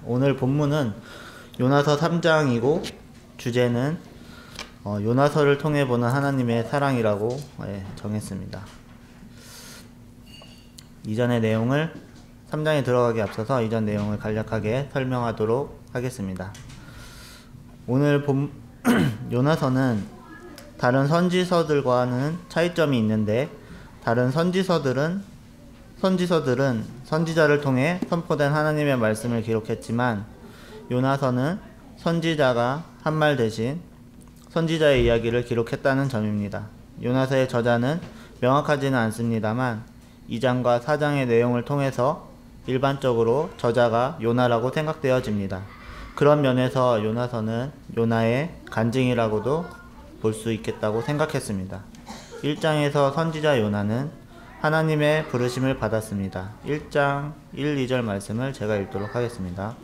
오늘 본문은 요나서 3장이고 주제는 요나서를 통해 보는 하나님의 사랑이라고 정했습니다. 이전의 내용을 3장에 들어가기 앞서서 이전 내용을 간략하게 설명하도록 하겠습니다. 오늘 요나서는 다른 선지서들과는 차이점이 있는데, 다른 선지서들은 선지자를 통해 선포된 하나님의 말씀을 기록했지만, 요나서는 선지자가 한 말 대신 선지자의 이야기를 기록했다는 점입니다. 요나서의 저자는 명확하지는 않습니다만 2장과 4장의 내용을 통해서 일반적으로 저자가 요나라고 생각되어집니다. 그런 면에서 요나서는 요나의 간증이라고도 볼 수 있겠다고 생각했습니다. 1장에서 선지자 요나는 하나님의 부르심을 받았습니다. 1장 1, 2절 말씀을 제가 읽도록 하겠습니다.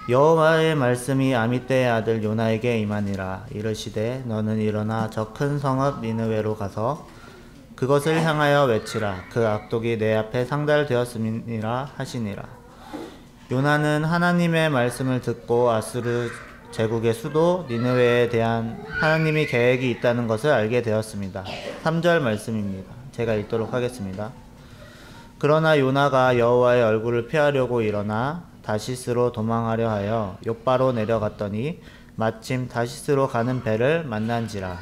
여호와의 말씀이 아미떼의 아들 요나에게 임하니라. 이르시되 너는 일어나 저 큰 성읍 니느웨로 가서 그것을 향하여 외치라. 그 악독이 내 앞에 상달되었음이니라 하시니라. 요나는 하나님의 말씀을 듣고 아수르 제국의 수도 니느웨에 대한 하나님이 계획이 있다는 것을 알게 되었습니다. 3절 말씀입니다. 제가 읽도록 하겠습니다. 그러나 요나가 여호와의 얼굴을 피하려고 일어나 다시스로 도망하려 하여 욥바로 내려갔더니 마침 다시스로 가는 배를 만난지라.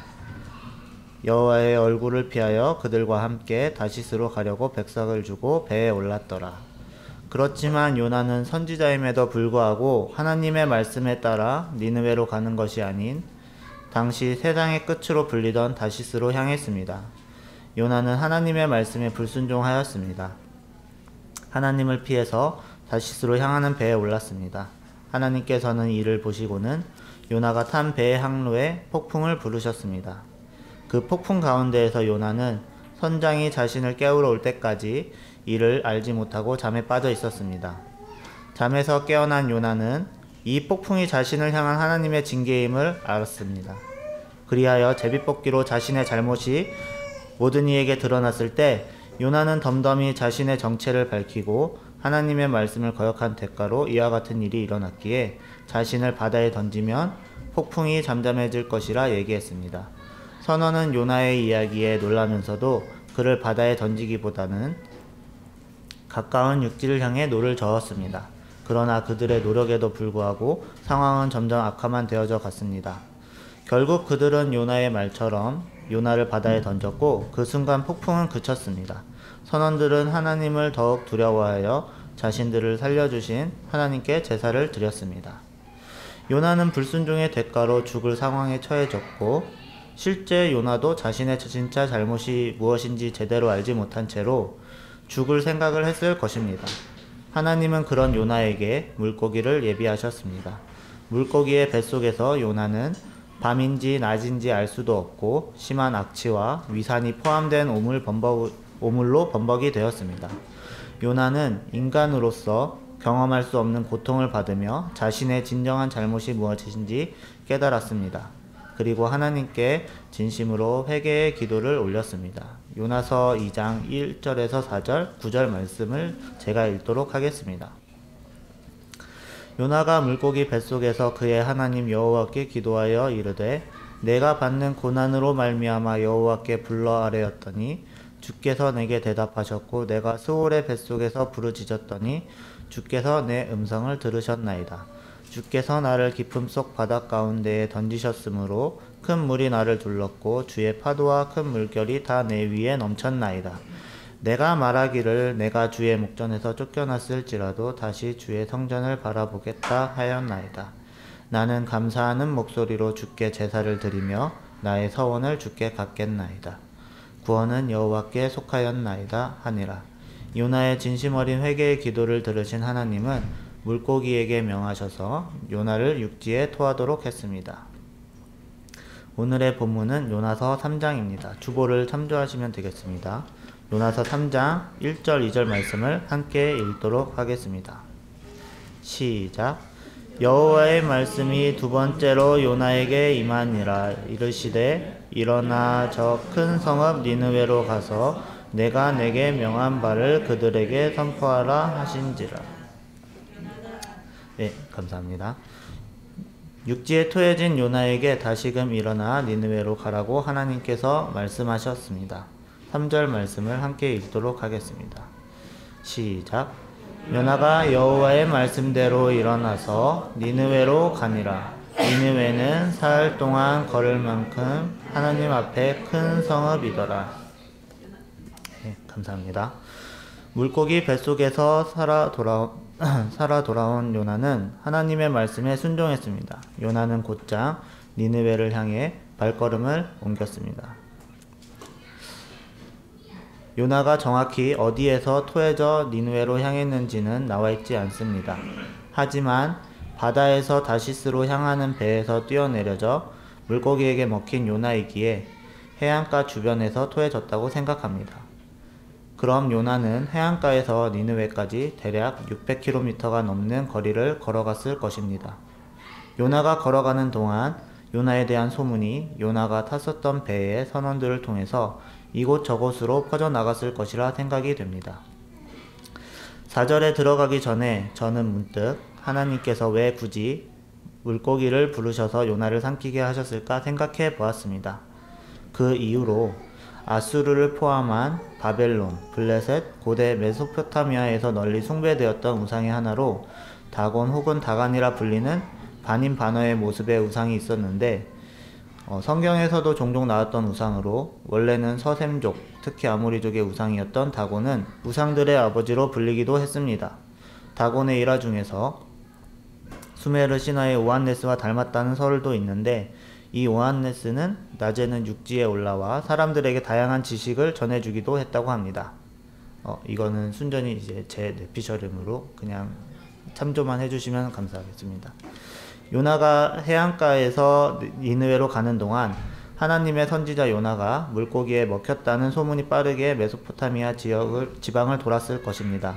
여호와의 얼굴을 피하여 그들과 함께 다시스로 가려고 백석을 주고 배에 올랐더라. 그렇지만 요나는 선지자임에도 불구하고 하나님의 말씀에 따라 니느웨로 가는 것이 아닌 당시 세상의 끝으로 불리던 다시스로 향했습니다. 요나는 하나님의 말씀에 불순종하였습니다. 하나님을 피해서 다시스로 향하는 배에 올랐습니다. 하나님께서는 이를 보시고는 요나가 탄 배의 항로에 폭풍을 부르셨습니다. 그 폭풍 가운데에서 요나는 선장이 자신을 깨우러 올 때까지 이를 알지 못하고 잠에 빠져 있었습니다. 잠에서 깨어난 요나는 이 폭풍이 자신을 향한 하나님의 징계임을 알았습니다. 그리하여 제비뽑기로 자신의 잘못이 모든 이에게 드러났을 때 요나는 덤덤히 자신의 정체를 밝히고 하나님의 말씀을 거역한 대가로 이와 같은 일이 일어났기에 자신을 바다에 던지면 폭풍이 잠잠해질 것이라 얘기했습니다. 선원은 요나의 이야기에 놀라면서도 그를 바다에 던지기보다는 가까운 육지를 향해 노를 저었습니다. 그러나 그들의 노력에도 불구하고 상황은 점점 악화만 되어져 갔습니다. 결국 그들은 요나의 말처럼 요나를 바다에 던졌고 그 순간 폭풍은 그쳤습니다. 선원들은 하나님을 더욱 두려워하여 자신들을 살려주신 하나님께 제사를 드렸습니다. 요나는 불순종의 대가로 죽을 상황에 처해졌고, 실제 요나도 자신의 진짜 잘못이 무엇인지 제대로 알지 못한 채로 죽을 생각을 했을 것입니다. 하나님은 그런 요나에게 물고기를 예비하셨습니다. 물고기의 뱃속에서 요나는 밤인지 낮인지 알 수도 없고 심한 악취와 위산이 포함된 오물로 범벅이 되었습니다. 요나는 인간으로서 경험할 수 없는 고통을 받으며 자신의 진정한 잘못이 무엇인지 깨달았습니다. 그리고 하나님께 진심으로 회개의 기도를 올렸습니다. 요나서 2장 1절에서 4절, 9절 말씀을 제가 읽도록 하겠습니다. 요나가 물고기 뱃속에서 그의 하나님 여호와께 기도하여 이르되 내가 받는 고난으로 말미암아 여호와께 불러 아뢰었더니 주께서 내게 대답하셨고 내가 스올의 뱃속에서 부르짖었더니 주께서 내 음성을 들으셨나이다. 주께서 나를 깊음 속 바닷 가운데에 던지셨으므로 큰 물이 나를 둘렀고 주의 파도와 큰 물결이 다 내 위에 넘쳤나이다. 내가 말하기를 내가 주의 목전에서 쫓겨났을지라도 다시 주의 성전을 바라보겠다 하였나이다. 나는 감사하는 목소리로 주께 제사를 드리며 나의 서원을 주께 갚겠나이다. 구원은 여호와께 속하였나이다 하니라. 요나의 진심 어린 회개의 기도를 들으신 하나님은 물고기에게 명하셔서 요나를 육지에 토하도록 했습니다. 오늘의 본문은 요나서 3장입니다. 주보를 참조하시면 되겠습니다. 요나서 3장 1절 2절 말씀을 함께 읽도록 하겠습니다. 시작. 여호와의 말씀이 두 번째로 요나에게 임하니라. 이르시되 일어나 저 큰 성읍 니느웨로 가서 내가 내게 명한 바를 그들에게 선포하라 하신지라. 네, 감사합니다. 육지에 토해진 요나에게 다시금 일어나 니느웨로 가라고 하나님께서 말씀하셨습니다. 3절 말씀을 함께 읽도록 하겠습니다. 시작. 요나가 여호와의 말씀대로 일어나서 니느웨로 가니라. 니느웨는 사흘 동안 걸을 만큼 하나님 앞에 큰 성읍이더라. 네, 감사합니다. 물고기 뱃속에서 살아 돌아온 요나는 하나님의 말씀에 순종했습니다. 요나는 곧장 니느웨를 향해 발걸음을 옮겼습니다. 요나가 정확히 어디에서 토해져 니느웨로 향했는지는 나와있지 않습니다. 하지만 바다에서 다시스로 향하는 배에서 뛰어내려져 물고기에게 먹힌 요나이기에 해안가 주변에서 토해졌다고 생각합니다. 그럼 요나는 해안가에서 니느웨까지 대략 600km가 넘는 거리를 걸어갔을 것입니다. 요나가 걸어가는 동안 요나에 대한 소문이 요나가 탔었던 배의 선원들을 통해서 이곳저곳으로 퍼져나갔을 것이라 생각이 됩니다. 4절에 들어가기 전에 저는 문득 하나님께서 왜 굳이 물고기를 부르셔서 요나를 삼키게 하셨을까 생각해 보았습니다. 그 이후로 아수르를 포함한 바벨론, 블레셋, 고대 메소포타미아에서 널리 숭배되었던 우상의 하나로 다곤 혹은 다간이라 불리는 반인반어의 모습의 우상이 있었는데 성경에서도 종종 나왔던 우상으로 원래는 서셈족, 특히 아모리족의 우상이었던 다곤은 우상들의 아버지로 불리기도 했습니다. 다곤의 일화 중에서 수메르 신화의 오한네스와 닮았다는 설도 있는데 이 오한네스는 낮에는 육지에 올라와 사람들에게 다양한 지식을 전해주기도 했다고 합니다. 이거는 순전히 이제 제 뇌피셜음으로 그냥 참조만 해주시면 감사하겠습니다. 요나가 해안가에서 니느웨로 가는 동안 하나님의 선지자 요나가 물고기에 먹혔다는 소문이 빠르게 메소포타미아 지방을 돌았을 것입니다.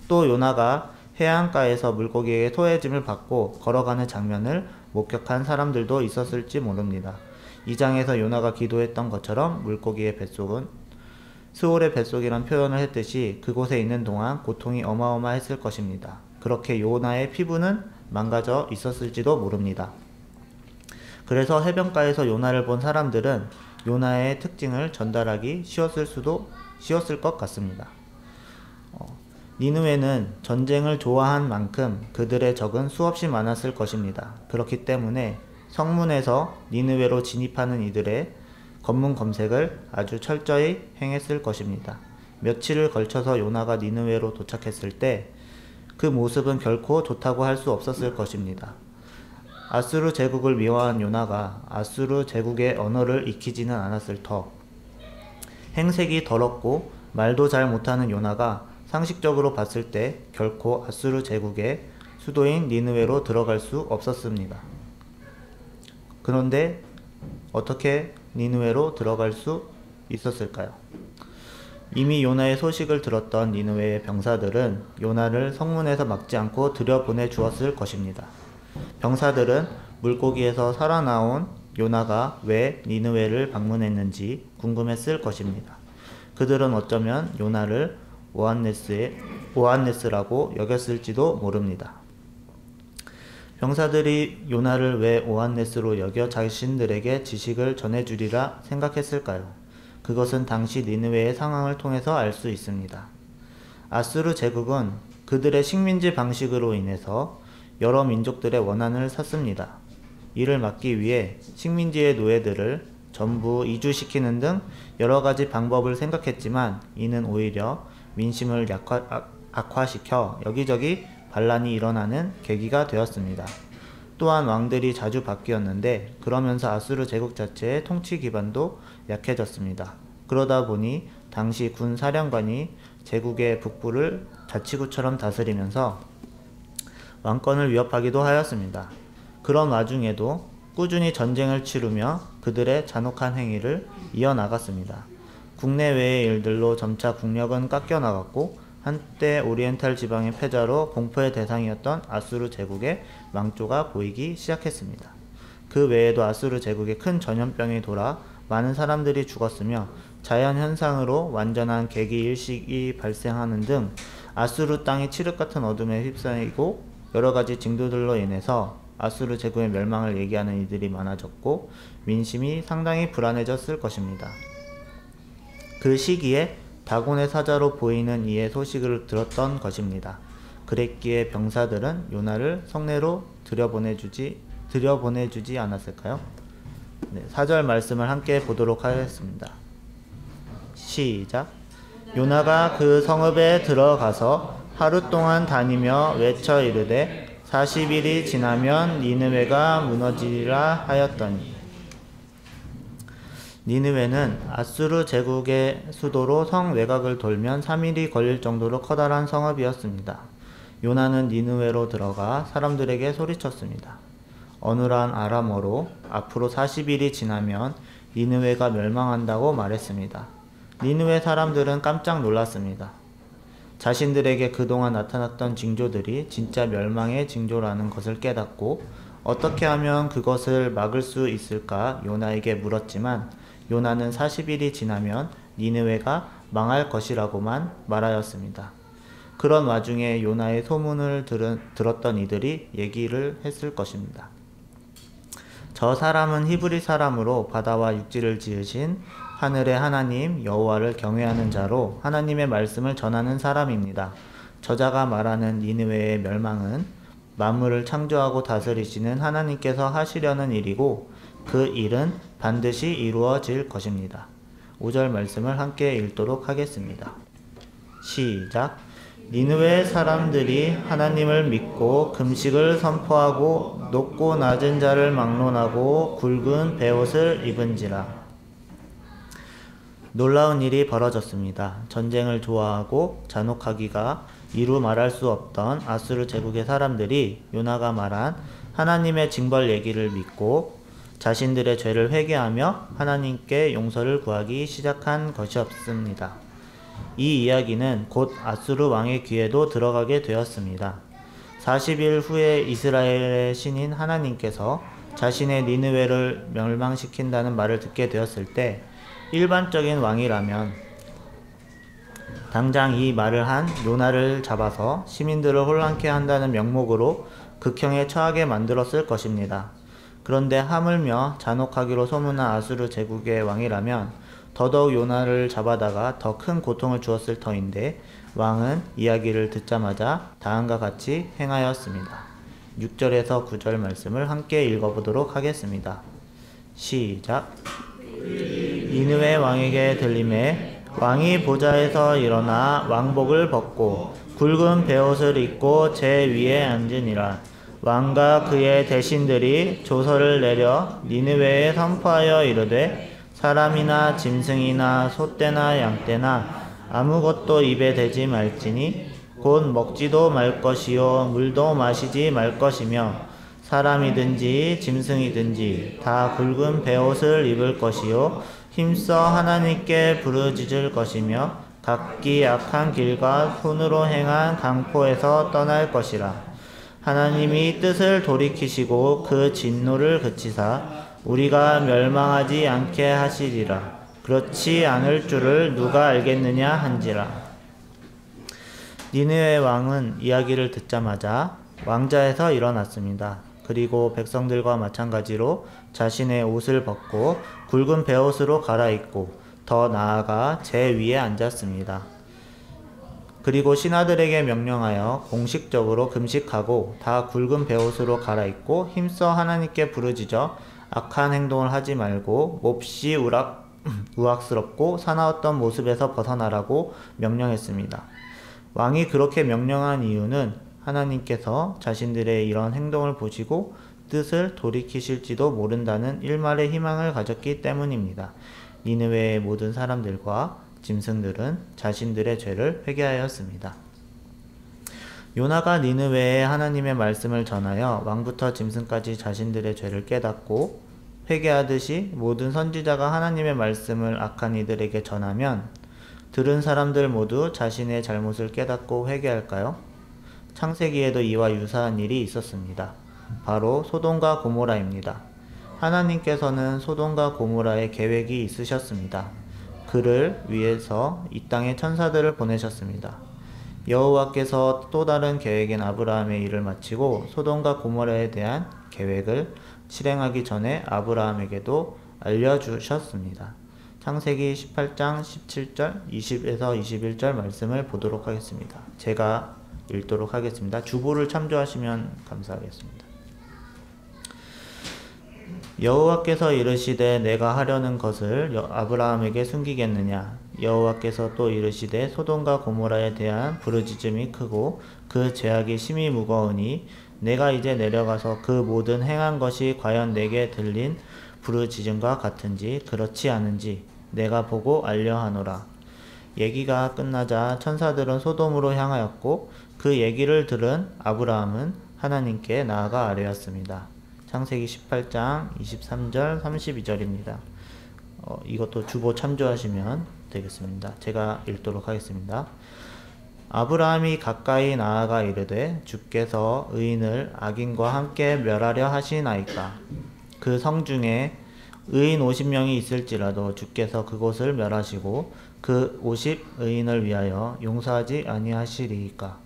또 요나가 해안가에서 물고기에게 토해짐을 받고 걸어가는 장면을 목격한 사람들도 있었을지 모릅니다. 2장에서 요나가 기도했던 것처럼 물고기의 뱃속은 스올의 뱃속이란 표현을 했듯이 그곳에 있는 동안 고통이 어마어마했을 것입니다. 그렇게 요나의 피부는 망가져 있었을지도 모릅니다. 그래서 해변가에서 요나를 본 사람들은 요나의 특징을 전달하기 쉬웠을 것 같습니다. 니느웨는 전쟁을 좋아한 만큼 그들의 적은 수없이 많았을 것입니다. 그렇기 때문에 성문에서 니느웨로 진입하는 이들의 검문 검색을 아주 철저히 행했을 것입니다. 며칠을 걸쳐서 요나가 니느웨로 도착했을 때 그 모습은 결코 좋다고 할 수 없었을 것입니다. 아수르 제국을 미워한 요나가 아수르 제국의 언어를 익히지는 않았을 터, 행색이 더럽고 말도 잘 못하는 요나가 상식적으로 봤을 때 결코 아수르 제국의 수도인 니느웨로 들어갈 수 없었습니다. 그런데 어떻게 니느웨로 들어갈 수 있었을까요? 이미 요나의 소식을 들었던 니느웨의 병사들은 요나를 성문에서 막지 않고 들여보내 주었을 것입니다. 병사들은 물고기에서 살아나온 요나가 왜 니느웨를 방문했는지 궁금했을 것입니다. 그들은 어쩌면 요나를 오한네스라고 여겼을지도 모릅니다. 병사들이 요나를 왜 오한네스로 여겨 자신들에게 지식을 전해주리라 생각했을까요? 그것은 당시 니느웨의 상황을 통해서 알 수 있습니다. 아수르 제국은 그들의 식민지 방식으로 인해서 여러 민족들의 원한을 샀습니다. 이를 막기 위해 식민지의 노예들을 전부 이주시키는 등 여러 가지 방법을 생각했지만 이는 오히려 민심을 악화시켜 여기저기 반란이 일어나는 계기가 되었습니다. 또한 왕들이 자주 바뀌었는데 그러면서 아수르 제국 자체의 통치 기반도 약해졌습니다. 그러다 보니 당시 군 사령관이 제국의 북부를 자치구처럼 다스리면서 왕권을 위협하기도 하였습니다. 그런 와중에도 꾸준히 전쟁을 치르며 그들의 잔혹한 행위를 이어나갔습니다. 국내외의 일들로 점차 국력은 깎여나갔고 한때 오리엔탈 지방의 패자로 공포의 대상이었던 아수르 제국의 망조가 보이기 시작했습니다. 그 외에도 아수르 제국에 큰 전염병이 돌아 많은 사람들이 죽었으며 자연현상으로 완전한 개기일식이 발생하는 등 아수르 땅이 칠흑 같은 어둠에 휩싸이고 여러 가지 징조들로 인해서 아수르 제국의 멸망을 얘기하는 이들이 많아졌고 민심이 상당히 불안해졌을 것입니다. 그 시기에 다곤의 사자로 보이는 이의 소식을 들었던 것입니다. 그랬기에 병사들은 요나를 성내로 들여보내주지 않았을까요? 네, 4절 말씀을 함께 보도록 하겠습니다. 시작. 요나가 그 성읍에 들어가서 하루 동안 다니며 외쳐 이르되 40일이 지나면 니느웨가 무너지리라 하였더니. 니느웨는 아수르 제국의 수도로 성 외곽을 돌면 3일이 걸릴 정도로 커다란 성읍이었습니다. 요나는 니느웨로 들어가 사람들에게 소리쳤습니다. 어눌한 아람어로 앞으로 40일이 지나면 니느웨가 멸망한다고 말했습니다. 니느웨 사람들은 깜짝 놀랐습니다. 자신들에게 그동안 나타났던 징조들이 진짜 멸망의 징조라는 것을 깨닫고 어떻게 하면 그것을 막을 수 있을까 요나에게 물었지만 요나는 40일이 지나면 니느웨가 망할 것이라고만 말하였습니다. 그런 와중에 요나의 소문을 들었던 이들이 얘기를 했을 것입니다. 저 사람은 히브리 사람으로 바다와 육지를 지으신 하늘의 하나님 여호와를 경외하는 자로 하나님의 말씀을 전하는 사람입니다. 저자가 말하는 니느웨의 멸망은 만물을 창조하고 다스리시는 하나님께서 하시려는 일이고 그 일은 반드시 이루어질 것입니다. 5절 말씀을 함께 읽도록 하겠습니다. 시작. 니느웨 사람들이 하나님을 믿고 금식을 선포하고 높고 낮은 자를 막론하고 굵은 베옷을 입은지라. 놀라운 일이 벌어졌습니다. 전쟁을 좋아하고 잔혹하기가 이루 말할 수 없던 아수르 제국의 사람들이 요나가 말한 하나님의 징벌 얘기를 믿고 자신들의 죄를 회개하며 하나님께 용서를 구하기 시작한 것이었습니다. 이 이야기는 곧 아수르 왕의 귀에도 들어가게 되었습니다. 40일 후에 이스라엘의 신인 하나님께서 자신의 니느웨를 멸망시킨다는 말을 듣게 되었을 때 일반적인 왕이라면 당장 이 말을 한 요나를 잡아서 시민들을 혼란케 한다는 명목으로 극형에 처하게 만들었을 것입니다. 그런데 하물며 잔혹하기로 소문난 아수르 제국의 왕이라면 더더욱 요나를 잡아다가 더 큰 고통을 주었을 터인데 왕은 이야기를 듣자마자 다음과 같이 행하였습니다. 6절에서 9절 말씀을 함께 읽어보도록 하겠습니다. 시작. 니느웨 왕에게 들림에 왕이 보좌에서 일어나 왕복을 벗고 굵은 베옷을 입고 제 위에 앉으니라. 왕과 그의 대신들이 조서를 내려 니느웨에 선포하여 이르되 사람이나 짐승이나 소떼나 양떼나 아무것도 입에 대지 말지니 곧 먹지도 말 것이요 물도 마시지 말 것이며 사람이든지 짐승이든지 다 굵은 베옷을 입을 것이요 힘써 하나님께 부르짖을 것이며 각기 악한 길과 손으로 행한 강포에서 떠날 것이라. 하나님이 뜻을 돌이키시고 그 진노를 그치사 우리가 멸망하지 않게 하시리라. 그렇지 않을 줄을 누가 알겠느냐 한지라. 니느웨 왕은 이야기를 듣자마자 왕자에서 일어났습니다. 그리고 백성들과 마찬가지로 자신의 옷을 벗고 굵은 베옷으로 갈아입고 더 나아가 제 위에 앉았습니다. 그리고 신하들에게 명령하여 공식적으로 금식하고 다 굵은 베옷으로 갈아입고 힘써 하나님께 부르짖어 악한 행동을 하지 말고 몹시 우악스럽고 사나웠던 모습에서 벗어나라고 명령했습니다. 왕이 그렇게 명령한 이유는 하나님께서 자신들의 이런 행동을 보시고 뜻을 돌이키실지도 모른다는 일말의 희망을 가졌기 때문입니다. 니느웨의 모든 사람들과 짐승들은 자신들의 죄를 회개하였습니다. 요나가 니느웨에 하나님의 말씀을 전하여 왕부터 짐승까지 자신들의 죄를 깨닫고 회개하듯이 모든 선지자가 하나님의 말씀을 악한 이들에게 전하면 들은 사람들 모두 자신의 잘못을 깨닫고 회개할까요? 창세기에도 이와 유사한 일이 있었습니다. 바로 소돔과 고모라입니다. 하나님께서는 소돔과 고모라의 계획이 있으셨습니다. 그를 위해서 이 땅에 천사들을 보내셨습니다. 여호와께서 또 다른 계획인 아브라함의 일을 마치고 소돔과 고모라에 대한 계획을 실행하기 전에 아브라함에게도 알려주셨습니다. 창세기 18장 17절 20에서 21절 말씀을 보도록 하겠습니다. 제가 읽도록 하겠습니다. 주보를 참조하시면 감사하겠습니다. 여호와께서 이르시되 내가 하려는 것을 아브라함에게 숨기겠느냐? 여호와께서 또 이르시되 소돔과 고모라에 대한 부르짖음이 크고 그 죄악이 심히 무거우니 내가 이제 내려가서 그 모든 행한 것이 과연 내게 들린 부르짖음과 같은지 그렇지 않은지 내가 보고 알려하노라. 얘기가 끝나자 천사들은 소돔으로 향하였고 그 얘기를 들은 아브라함은 하나님께 나아가 아뢰었습니다. 창세기 18장 23절 32절입니다. 이것도 주보 참조하시면 되겠습니다. 제가 읽도록 하겠습니다. 아브라함이 가까이 나아가 이르되 주께서 의인을 악인과 함께 멸하려 하시나이까. 그 성 중에 의인 50명이 있을지라도 주께서 그곳을 멸하시고 그 50의인을 위하여 용서하지 아니하시리이까.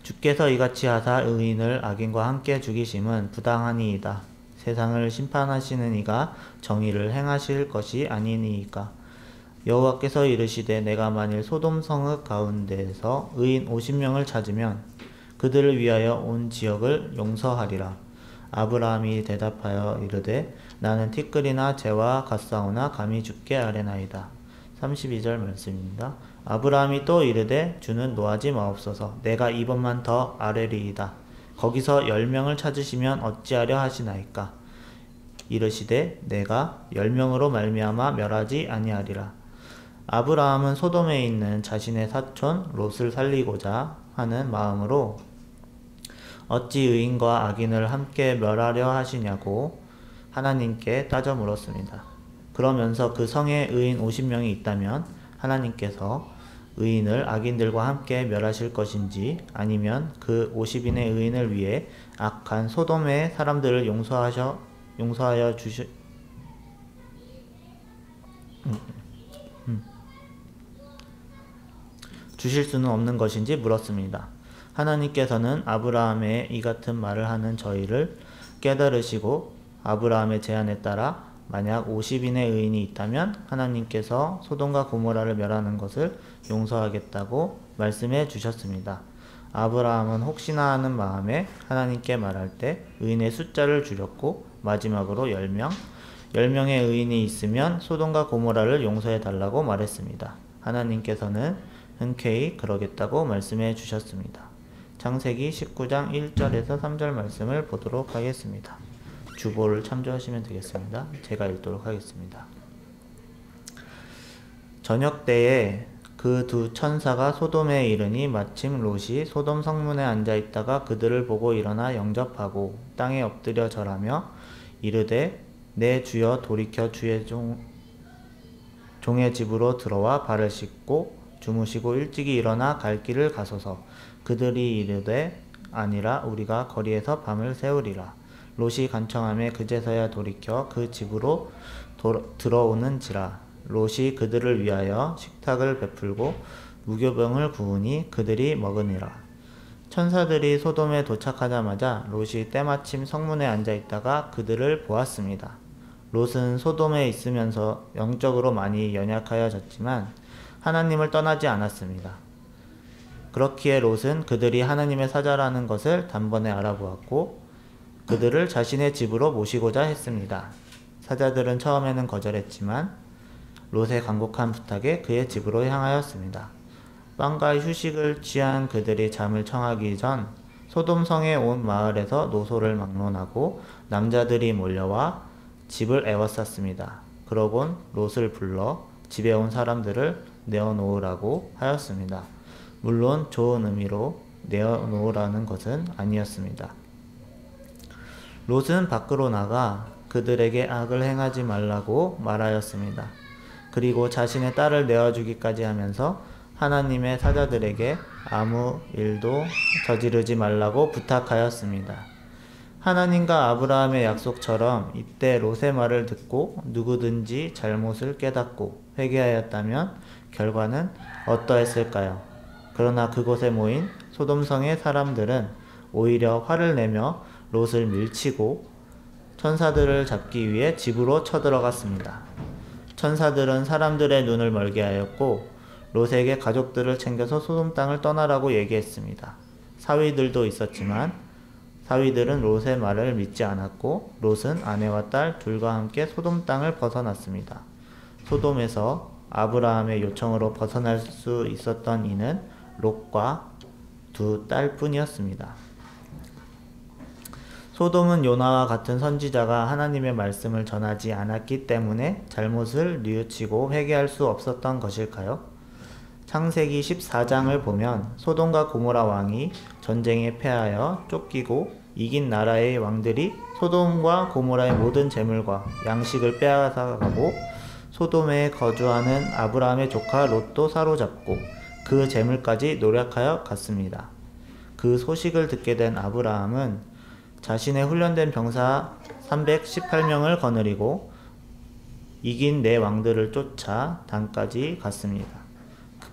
주께서 이같이 하사 의인을 악인과 함께 죽이심은 부당하니이다. 세상을 심판하시는 이가 정의를 행하실 것이 아니니이까. 여호와께서 이르시되 내가 만일 소돔 성읍 가운데에서 의인 50명을 찾으면 그들을 위하여 온 지역을 용서하리라. 아브라함이 대답하여 이르되 나는 티끌이나 재와 갓사오나 감히 주께 아뢰나이다. 32절 말씀입니다. 아브라함이 또 이르되 주는 노하지 마옵소서. 내가 이번만 더 아뢰리이다. 거기서 10명을 찾으시면 어찌하려 하시나이까. 이르시되 내가 10명으로 말미암아 멸하지 아니하리라. 아브라함은 소돔에 있는 자신의 사촌 롯을 살리고자 하는 마음으로 어찌 의인과 악인을 함께 멸하려 하시냐고 하나님께 따져 물었습니다. 그러면서 그 성에 의인 50명이 있다면 하나님께서 의인을 악인들과 함께 멸하실 것인지 아니면 그 50인의 의인을 위해 악한 소돔의 사람들을 용서하여 주실 수는 없는 것인지 물었습니다. 하나님께서는 아브라함의 이 같은 말을 하는 저희를 깨달으시고 아브라함의 제안에 따라 만약 50인의 의인이 있다면 하나님께서 소돔과 고모라를 멸하는 것을 용서하겠다고 말씀해 주셨습니다. 아브라함은 혹시나 하는 마음에 하나님께 말할 때 의인의 숫자를 줄였고 마지막으로 10명, 10명의 의인이 있으면 소돔과 고모라를 용서해 달라고 말했습니다. 하나님께서는 흔쾌히 그러겠다고 말씀해 주셨습니다. 창세기 19장 1절에서 3절 말씀을 보도록 하겠습니다. 주보를 참조하시면 되겠습니다. 제가 읽도록 하겠습니다. 저녁 때에 그 두 천사가 소돔에 이르니 마침 롯이 소돔 성문에 앉아 있다가 그들을 보고 일어나 영접하고 땅에 엎드려 절하며 이르되 내 주여 돌이켜 주의 종의 집으로 들어와 발을 씻고 주무시고 일찍이 일어나 갈 길을 가소서. 그들이 이르되 아니라 우리가 거리에서 밤을 새우리라. 롯이 간청하며 그제서야 돌이켜 그 집으로 들어오는지라. 롯이 그들을 위하여 식탁을 베풀고 무교병을 구우니 그들이 먹으니라. 천사들이 소돔에 도착하자마자 롯이 때마침 성문에 앉아 있다가 그들을 보았습니다. 롯은 소돔에 있으면서 영적으로 많이 연약하여졌지만 하나님을 떠나지 않았습니다. 그렇기에 롯은 그들이 하나님의 사자라는 것을 단번에 알아보았고 그들을 자신의 집으로 모시고자 했습니다. 사자들은 처음에는 거절했지만 롯의 간곡한 부탁에 그의 집으로 향하였습니다. 빵과 휴식을 취한 그들이 잠을 청하기 전 소돔성의 온 마을에서 노소를 막론하고 남자들이 몰려와 집을 에워쌌습니다. 그러곤 롯을 불러 집에 온 사람들을 내어놓으라고 하였습니다. 물론 좋은 의미로 내어놓으라는 것은 아니었습니다. 롯은 밖으로 나가 그들에게 악을 행하지 말라고 말하였습니다. 그리고 자신의 딸을 내어주기까지 하면서 하나님의 사자들에게 아무 일도 저지르지 말라고 부탁하였습니다. 하나님과 아브라함의 약속처럼 이때 롯의 말을 듣고 누구든지 잘못을 깨닫고 회개하였다면 결과는 어떠했을까요? 그러나 그곳에 모인 소돔성의 사람들은 오히려 화를 내며 롯을 밀치고 천사들을 잡기 위해 집으로 쳐들어갔습니다. 천사들은 사람들의 눈을 멀게 하였고 롯에게 가족들을 챙겨서 소돔 땅을 떠나라고 얘기했습니다. 사위들도 있었지만 사위들은 롯의 말을 믿지 않았고 롯은 아내와 딸 둘과 함께 소돔 땅을 벗어났습니다. 소돔에서 아브라함의 요청으로 벗어날 수 있었던 이는 롯과 두 딸뿐이었습니다. 소돔은 요나와 같은 선지자가 하나님의 말씀을 전하지 않았기 때문에 잘못을 뉘우치고 회개할 수 없었던 것일까요? 창세기 14장을 보면 소돔과 고모라 왕이 전쟁에 패하여 쫓기고 이긴 나라의 왕들이 소돔과 고모라의 모든 재물과 양식을 빼앗아가고 소돔에 거주하는 아브라함의 조카 롯도 사로잡고 그 재물까지 노력하여 갔습니다. 그 소식을 듣게 된 아브라함은 자신의 훈련된 병사 318명을 거느리고 이긴 네 왕들을 쫓아 단까지 갔습니다.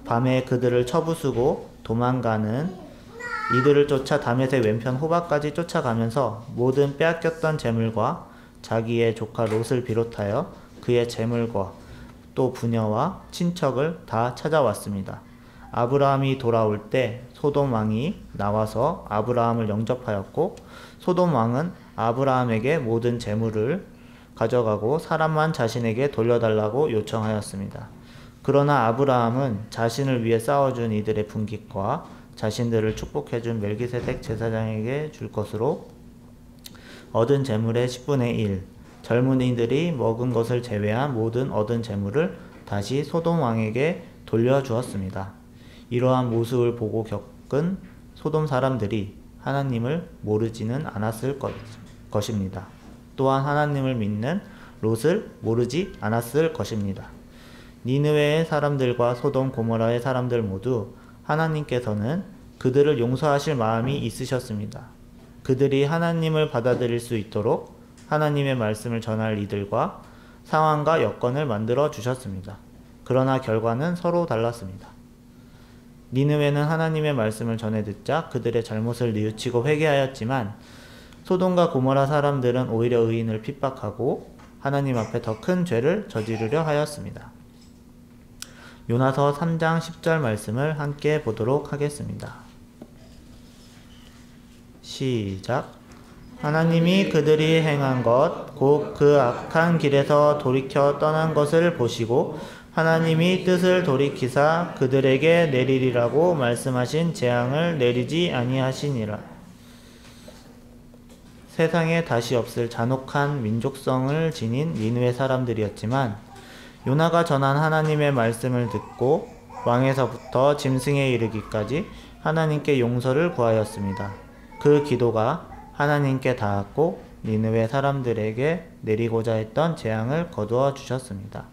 밤에 그들을 쳐부수고 도망가는 이들을 쫓아 다메섹 왼편 호바까지 쫓아가면서 모든 빼앗겼던 재물과 자기의 조카 롯을 비롯하여 그의 재물과 또 부녀와 친척을 다 찾아왔습니다. 아브라함이 돌아올 때 소돔 왕이 나와서 아브라함을 영접하였고 소돔 왕은 아브라함에게 모든 재물을 가져가고 사람만 자신에게 돌려달라고 요청하였습니다. 그러나 아브라함은 자신을 위해 싸워준 이들의 분깃과 자신들을 축복해준 멜기세덱 제사장에게 줄 것으로 얻은 재물의 10분의 1, 젊은이들이 먹은 것을 제외한 모든 얻은 재물을 다시 소돔 왕에게 돌려주었습니다. 이러한 모습을 보고 겪은 소돔 사람들이 하나님을 모르지는 않았을 것입니다. 또한 하나님을 믿는 롯을 모르지 않았을 것입니다. 니느웨의 사람들과 소돔 고모라의 사람들 모두 하나님께서는 그들을 용서하실 마음이 있으셨습니다. 그들이 하나님을 받아들일 수 있도록 하나님의 말씀을 전할 이들과 상황과 여건을 만들어 주셨습니다. 그러나 결과는 서로 달랐습니다. 니느웨는 하나님의 말씀을 전해 듣자 그들의 잘못을 뉘우치고 회개하였지만 소돔과 고모라 사람들은 오히려 의인을 핍박하고 하나님 앞에 더 큰 죄를 저지르려 하였습니다. 요나서 3장 10절 말씀을 함께 보도록 하겠습니다. 시작. 하나님이 그들이 행한 것 곧 그 악한 길에서 돌이켜 떠난 것을 보시고 하나님이 뜻을 돌이키사 그들에게 내리리라고 말씀하신 재앙을 내리지 아니하시니라. 세상에 다시 없을 잔혹한 민족성을 지닌 니느웨 사람들이었지만 요나가 전한 하나님의 말씀을 듣고 왕에서부터 짐승에 이르기까지 하나님께 용서를 구하였습니다. 그 기도가 하나님께 닿았고 니느웨 사람들에게 내리고자 했던 재앙을 거두어 주셨습니다.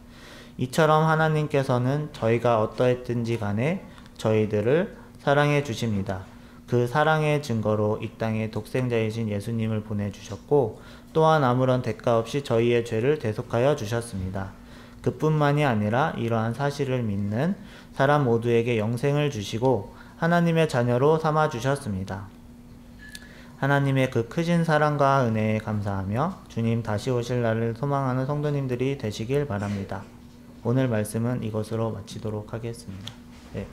이처럼 하나님께서는 저희가 어떠했든지 간에 저희들을 사랑해 주십니다. 그 사랑의 증거로 이 땅에 독생자이신 예수님을 보내주셨고 또한 아무런 대가 없이 저희의 죄를 대속하여 주셨습니다. 그뿐만이 아니라 이러한 사실을 믿는 사람 모두에게 영생을 주시고 하나님의 자녀로 삼아 주셨습니다. 하나님의 그 크신 사랑과 은혜에 감사하며 주님 다시 오실 날을 소망하는 성도님들이 되시길 바랍니다. 오늘 말씀은 이것으로 마치도록 하겠습니다.